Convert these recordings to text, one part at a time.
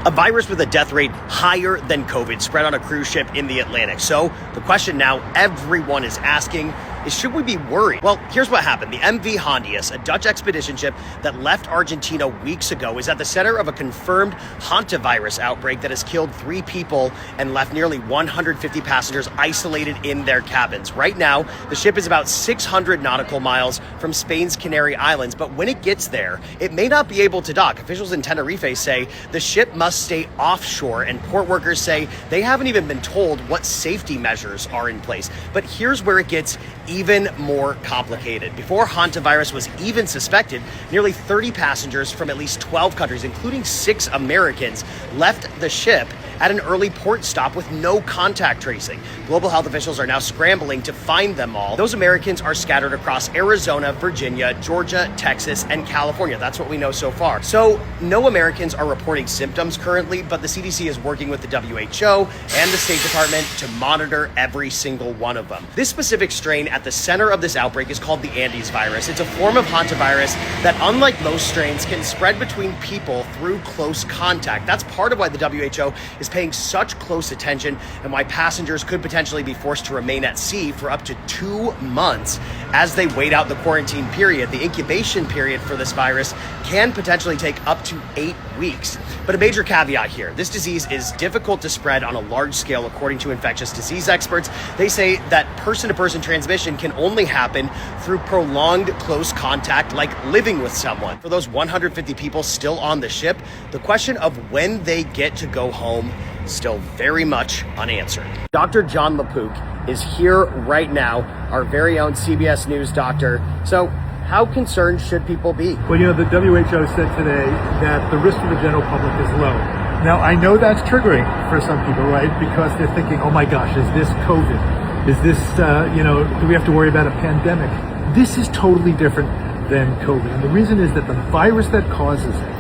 a virus with a death rate higher than COVID spread on a cruise ship in the Atlantic. So the question now everyone is asking is, should we be worried? Well, here's what happened. The MV Hondius, a Dutch expedition ship that left Argentina weeks ago, is at the center of a confirmed hantavirus outbreak that has killed 3 people and left nearly 150 passengers isolated in their cabins. Right now, the ship is about 600 nautical miles from Spain's Canary Islands, but when it gets there, it may not be able to dock. Officials in Tenerife say the ship must stay offshore, and port workers say they haven't even been told what safety measures are in place. But here's where it gets even more complicated. Before hantavirus was even suspected, nearly 30 passengers from at least 12 countries, including 6 Americans, left the ship at an early port stop with no contact tracing. Global health officials are now scrambling to find them all. Those Americans are scattered across Arizona, Virginia, Georgia, Texas, and California. That's what we know so far. So no Americans are reporting symptoms currently, but the CDC is working with the WHO and the State Department to monitor every single one of them. This specific strain at the center of this outbreak is called the Andes virus. It's a form of hantavirus that, unlike most strains, can spread between people through close contact. That's part of why the WHO is paying such close attention and why passengers could potentially be forced to remain at sea for up to 2 months as they wait out the quarantine period. The incubation period for this virus can potentially take up to 8 weeks. But a major caveat here, this disease is difficult to spread on a large scale according to infectious disease experts. They say that person-to-person transmission can only happen through prolonged close contact, like living with someone. For those 150 people still on the ship, the question of when they get to go home still very much unanswered. Dr. John LaPook is here right now, our very own CBS News doctor. So how concerned should people be? Well, the WHO said today that the risk to the general public is low. Now, I know that's triggering for some people, right? Because they're thinking, oh my gosh, is this COVID? Is this, do we have to worry about a pandemic? This is totally different than COVID. And the reason is that the virus that causes it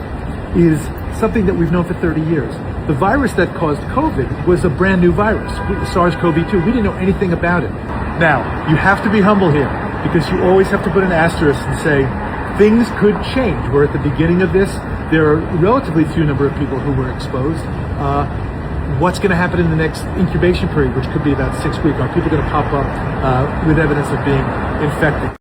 is something that we've known for 30 years. The virus that caused COVID was a brand new virus, SARS-CoV-2. We didn't know anything about it. Now, you have to be humble here, because you always have to put an asterisk and say, things could change. We're at the beginning of this. There are relatively few number of people who were exposed. What's going to happen in the next incubation period, which could be about 6 weeks? Are people going to pop up with evidence of being infected?